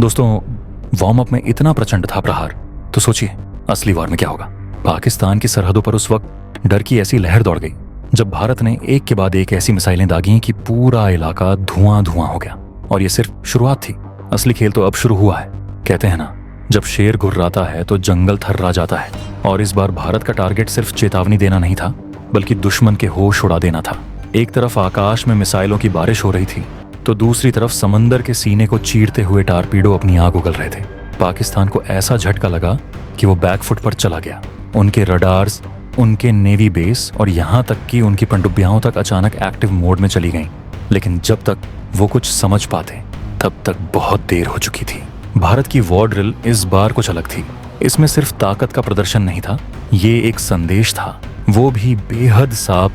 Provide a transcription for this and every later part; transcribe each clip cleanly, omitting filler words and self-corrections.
दोस्तों, warm up में इतना प्रचंड था प्रहार, तो सोचिए असली वार में क्या होगा। पाकिस्तान की सरहदों पर उस वक्त डर की ऐसी लहर दौड़ गई जब भारत ने एक के बाद एक ऐसी मिसाइलें दागी कि पूरा इलाका धुआं धुआं हो गया। और ये सिर्फ शुरुआत थी, असली खेल तो अब शुरू हुआ है। कहते हैं ना, जब शेर घुर्राता है तो जंगल थर्रा जाता है। और इस बार भारत का टारगेट सिर्फ चेतावनी देना नहीं था, बल्कि दुश्मन के होश उड़ा देना था। एक तरफ आकाश में मिसाइलों की बारिश हो रही थी, तो दूसरी तरफ समंदर के सीने को चीरते हुए टारपीडो अपनी आग उगल रहे थे। पाकिस्तान को ऐसा झटका लगा कि वो बैकफुट पर चला गया। उनके रडार्स, उनके नेवी बेस और यहाँ तक कि उनकी पनडुब्बियाओं तक अचानक एक्टिव मोड में चली गईं। लेकिन जब तक वो कुछ समझ पाते, तब तक बहुत देर हो चुकी थी। भारत की वॉर ड्रिल इस बार कुछ अलग थी। इसमें सिर्फ ताकत का प्रदर्शन नहीं था, ये एक संदेश था, वो भी बेहद साफ,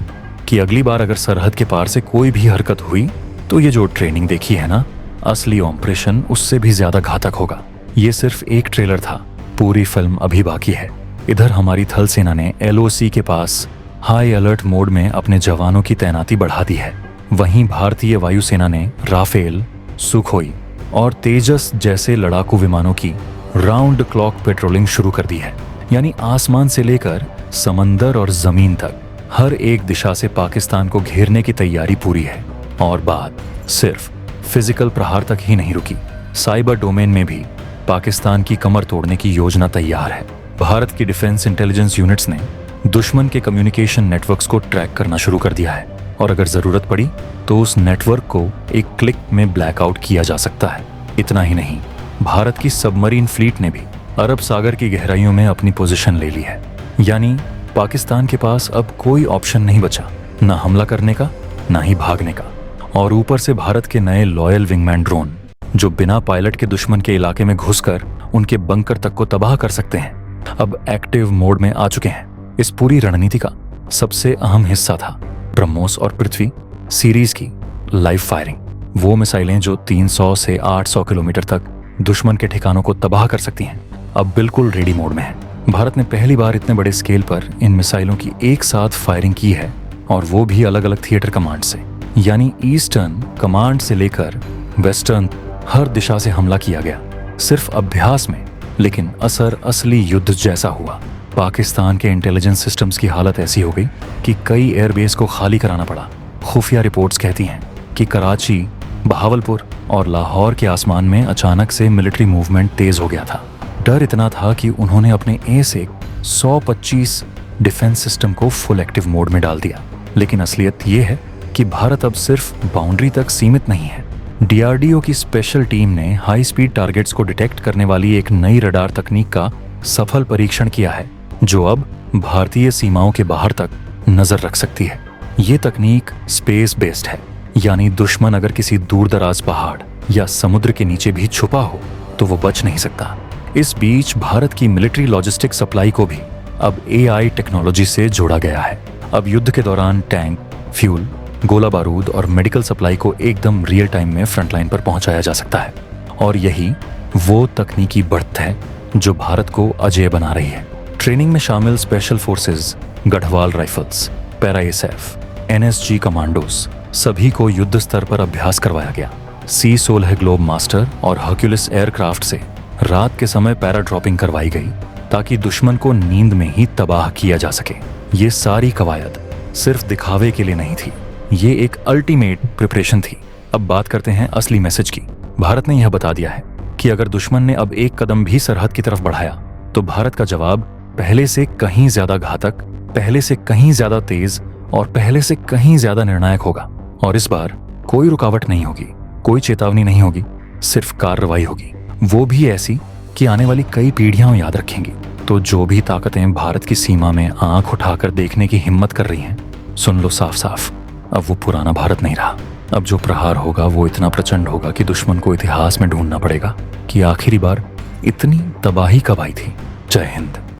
कि अगली बार अगर सरहद के पार से कोई भी हरकत हुई तो ये जो ट्रेनिंग देखी है ना, असली ऑपरेशन उससे भी ज्यादा घातक होगा। ये सिर्फ एक ट्रेलर था, पूरी फिल्म अभी बाकी है। इधर हमारी थल सेना ने LOC के पास हाई अलर्ट मोड में अपने जवानों की तैनाती बढ़ा दी है। वहीं भारतीय वायुसेना ने राफेल, सुखोई और तेजस जैसे लड़ाकू विमानों की राउंड क्लॉक पेट्रोलिंग शुरू कर दी है। यानी आसमान से लेकर समंदर और जमीन तक हर एक दिशा से पाकिस्तान को घेरने की तैयारी पूरी है। और बात सिर्फ फिजिकल प्रहार तक ही नहीं रुकी, साइबर डोमेन में भी पाकिस्तान की कमर तोड़ने की योजना तैयार है। भारत की डिफेंस इंटेलिजेंस यूनिट्स ने दुश्मन के कम्युनिकेशन नेटवर्क्स को ट्रैक करना शुरू कर दिया है, और अगर जरूरत पड़ी तो उस नेटवर्क को एक क्लिक में ब्लैकआउट किया जा सकता है। इतना ही नहीं, भारत की सबमरीन फ्लीट ने भी अरब सागर की गहराइयों में अपनी पोजीशन ले ली है। यानी पाकिस्तान के पास अब कोई ऑप्शन नहीं बचा, न हमला करने का, न ही भागने का। और ऊपर से भारत के नए लॉयल विंगमैन ड्रोन, जो बिना पायलट के दुश्मन के इलाके में घुसकर उनके बंकर तक को तबाह कर सकते हैं, अब एक्टिव मोड में आ चुके हैं। इस पूरी रणनीति का सबसे अहम हिस्सा था ब्रह्मोस और पृथ्वी सीरीज की लाइव फायरिंग। वो मिसाइलें जो 300 से 800 किलोमीटर तक दुश्मन के ठिकानों को तबाह कर सकती हैं, अब बिल्कुल रेडी मोड में है। भारत ने पहली बार इतने बड़े स्केल पर इन मिसाइलों की एक साथ फायरिंग की है, और वो भी अलग अलग थिएटर कमांड से। यानी ईस्टर्न कमांड से लेकर वेस्टर्न हर दिशा से हमला किया गया, सिर्फ अभ्यास में, लेकिन असर असली युद्ध जैसा हुआ। पाकिस्तान के इंटेलिजेंस सिस्टम्स की हालत ऐसी हो गई कि कई एयरबेस को खाली कराना पड़ा। खुफिया रिपोर्ट्स कहती हैं कि कराची, बहावलपुर और लाहौर के आसमान में अचानक से मिलिट्री मूवमेंट तेज हो गया था। डर इतना था कि उन्होंने अपने A-1 125 डिफेंस सिस्टम को फुल एक्टिव मोड में डाल दिया। लेकिन असलियत ये है कि भारत अब सिर्फ बाउंड्री तक सीमित नहीं है। DRDO की स्पेशल टीम ने हाई स्पीड टारगेट्स को डिटेक्ट करने वाली एक नई रडार तकनीक का सफल परीक्षण किया है, जो अब भारतीय सीमाओं के बाहर तक नजर रख सकती है। ये तकनीक स्पेस बेस्ड है, यानी दुश्मन अगर किसी दूरदराज पहाड़ या समुद्र के नीचे भी छुपा हो तो वो बच नहीं सकता। इस बीच भारत की मिलिट्री लॉजिस्टिक सप्लाई को भी अब AI टेक्नोलॉजी से जोड़ा गया है। अब युद्ध के दौरान टैंक, फ्यूल, गोला बारूद और मेडिकल सप्लाई को एकदम रियल टाइम में फ्रंटलाइन पर पहुंचाया जा सकता है। और यही वो तकनीकी बढ़त है जो भारत को अजेय बना रही है। ट्रेनिंग में शामिल special forces, Garhwal rifles, para SF, NSG commandos, सभी को युद्ध स्तर पर अभ्यास करवाया गया। C-16 ग्लोब मास्टर और हर्क्यूलिस एयरक्राफ्ट से रात के समय पैरा ड्रॉपिंग करवाई गई, ताकि दुश्मन को नींद में ही तबाह किया जा सके। ये सारी कवायद सिर्फ दिखावे के लिए नहीं थी, ये एक अल्टीमेट प्रिपरेशन थी। अब बात करते हैं असली मैसेज की। भारत ने यह बता दिया है कि अगर दुश्मन ने अब एक कदम भी सरहद की तरफ बढ़ाया, तो भारत का जवाब पहले से कहीं ज्यादा घातक, पहले से कहीं ज्यादा तेज और पहले से कहीं ज्यादा निर्णायक होगा। और इस बार कोई रुकावट नहीं होगी, कोई चेतावनी नहीं होगी, सिर्फ कार्रवाई होगी, वो भी ऐसी कि आने वाली कई पीढ़ियां याद रखेंगी। तो जो भी ताकतें भारत की सीमा में आंख उठाकर देखने की हिम्मत कर रही हैं, सुन लो साफ साफ, अब वो पुराना भारत नहीं रहा। अब जो प्रहार होगा वो इतना प्रचंड होगा कि दुश्मन को इतिहास में ढूंढना पड़ेगा कि आखिरी बार इतनी तबाही कब आई थी। जय हिंद।